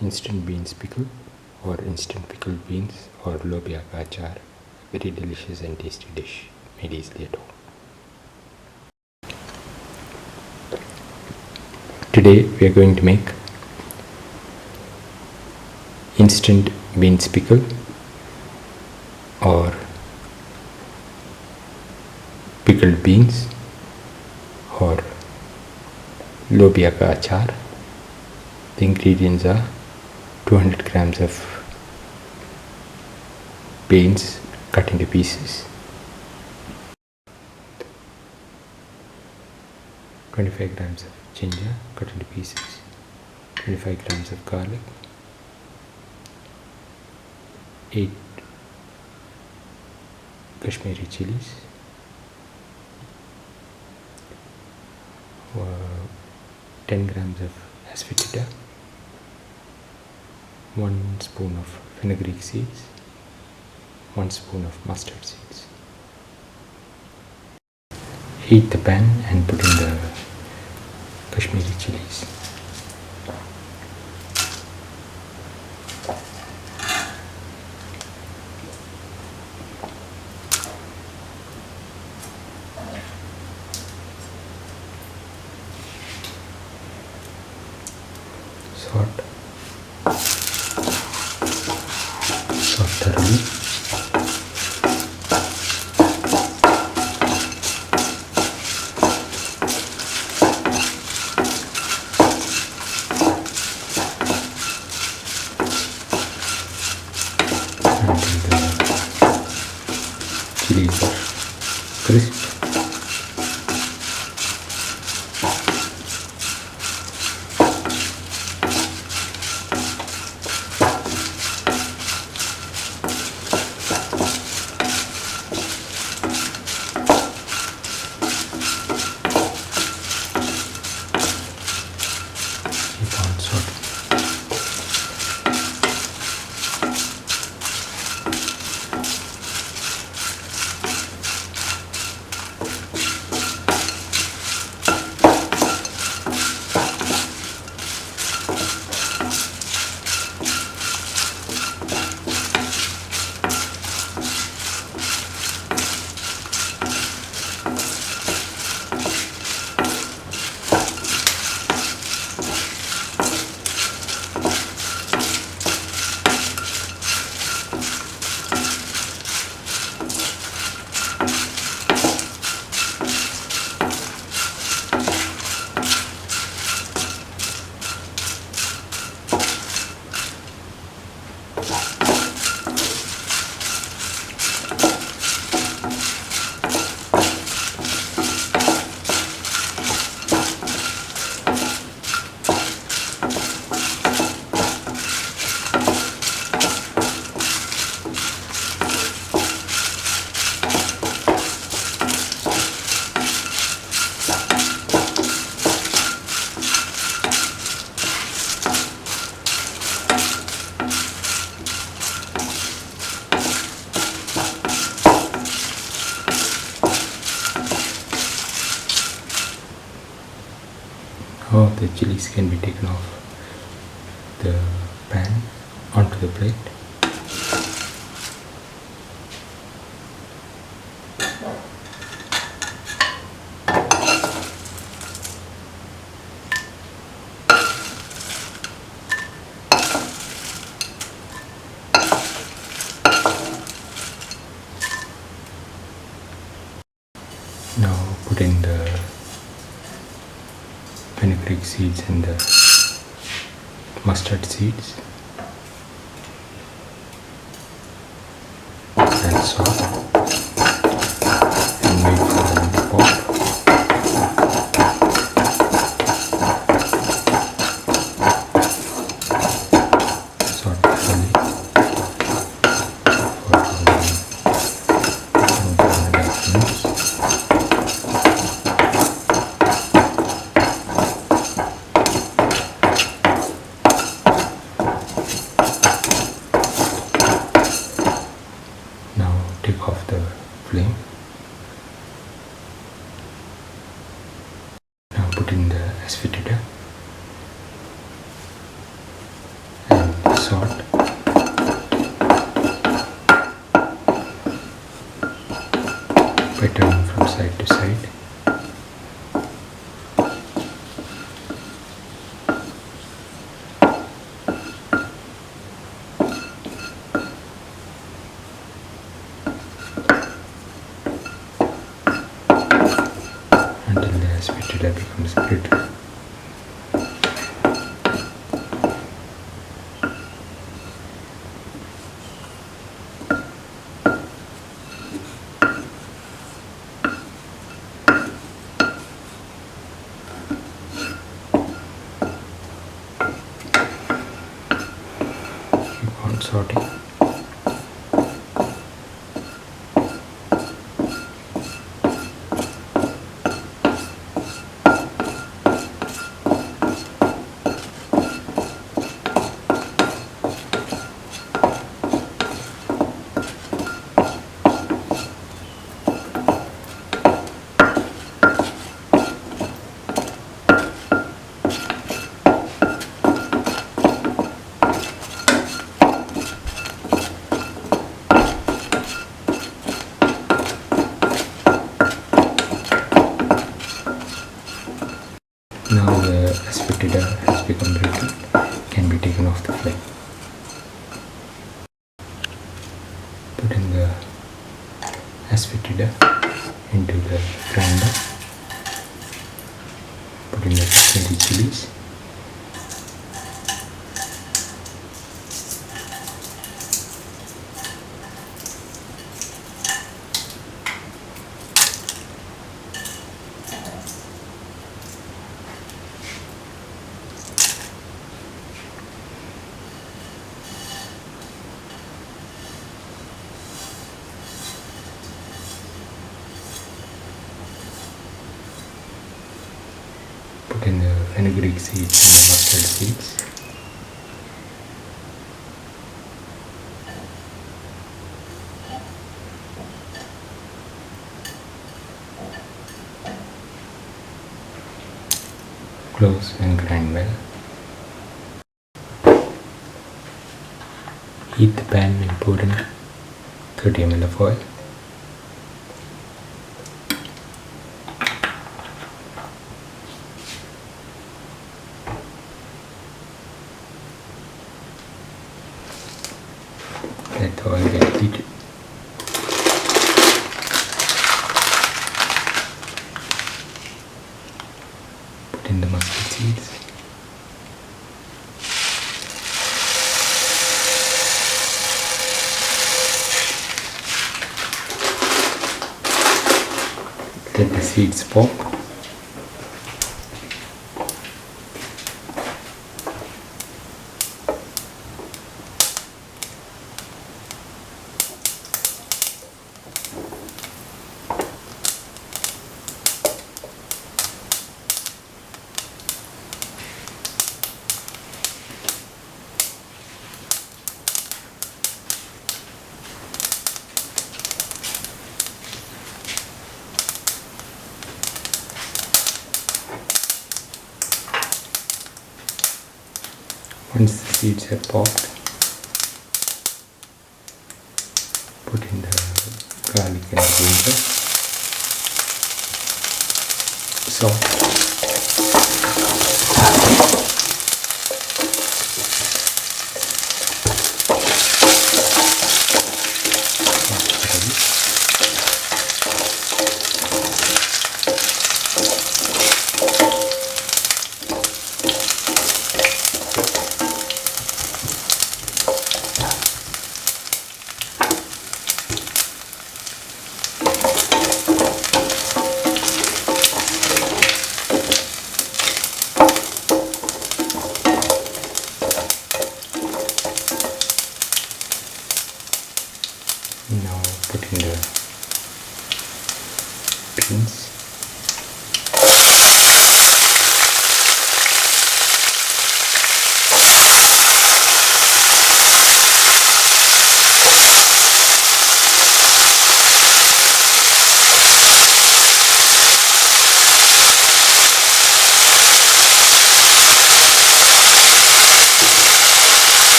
Instant Beans Pickle or Instant Pickled Beans or Lobia Ka Achaar. Very delicious and tasty dish made easily at home. Today we are going to make Instant Beans Pickle or Pickled Beans or Lobia Ka Achaar. The ingredients are 200 grams of beans cut into pieces, 25 grams of ginger cut into pieces, 25 grams of garlic, 8 Kashmiri Chillies, 10 grams of Asfoetida, 1 spoon of fenugreek seeds, 1 spoon of mustard seeds. Heat the pan and put in the Kashmiri chilies. Salt thoroughly. Until the chilies are crisp. Keep on sauteing. All the chilies can be taken off the pan onto the plate. Now put in the fenugreek seeds and the mustard seeds and salt and wait for them to pop. Salt thoroughly for 1.5 minutes. Take off the flame. Now put in the Asfoetida salt, by turning from side to side. Until the Asfoetida becomes brittle. Keep on sauteing. Now the Asfoetida has become brittle, can be taken off the flame. Put in the Asfoetida into the grinder. Put in the Kashmiri Chillies. Put in the fenugreek seeds and the mustard seeds. Close and grind well. Heat the pan and pour in 30 ml of oil. Let the oil get heated. Put in the mustard seeds. Let the seeds pop. Once the seeds have popped, put in the garlic and ginger, salt, now put in the beans.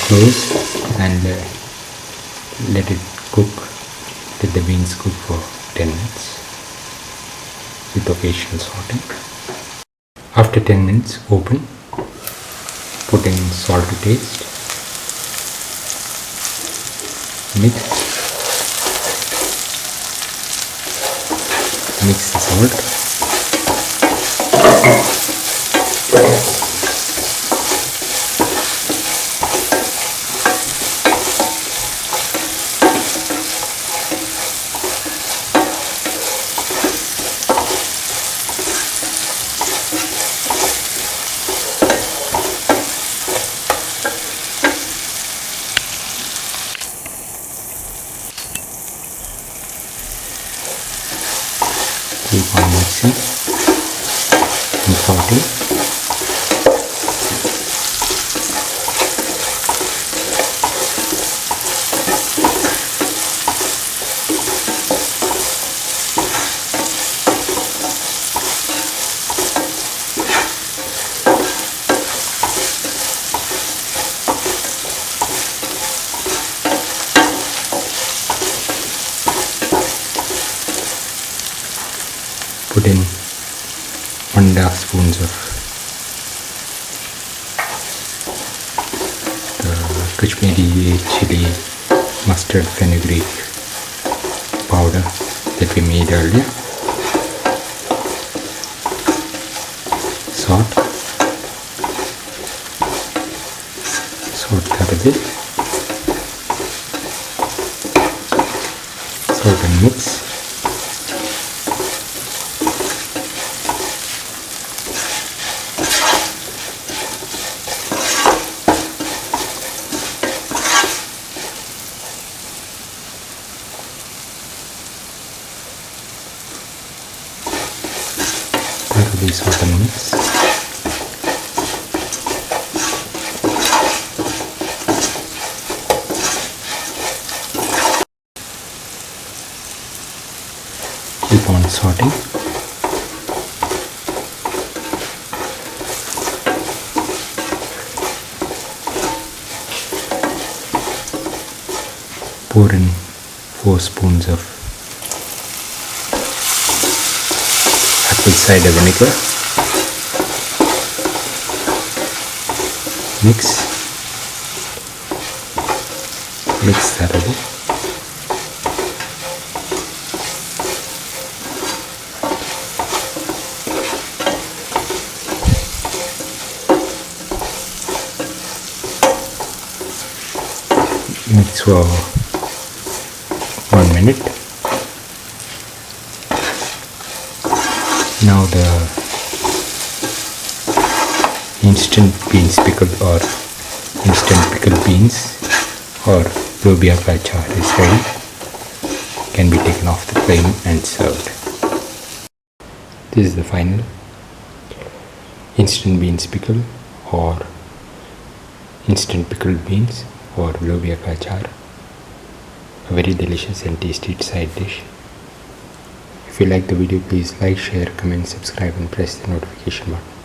Close and let it cook. Let the beans cook for 10 minutes with occasional sauteing. After 10 minutes, open. Put in salt to taste. Mix the salt. Keep on mixing and sauteing. Put in 1.5 spoons of the Kashmiri Chilli mustard fenugreek powder that we made earlier. Salt that a bit. Salt and mix. These sort of mix. on sauteing. Pour in 4 spoons of apple cider vinegar. Mix thoroughly. Mix for 1 minute. Now the instant beans pickled or instant pickled beans or Lobia Ka Achaar is ready. Can be taken off the flame and served. This is the final instant beans pickle or instant pickled beans or Lobia Ka Achaar. A very delicious and tasty side dish. If you like the video, please like, share, comment, subscribe and press the notification button.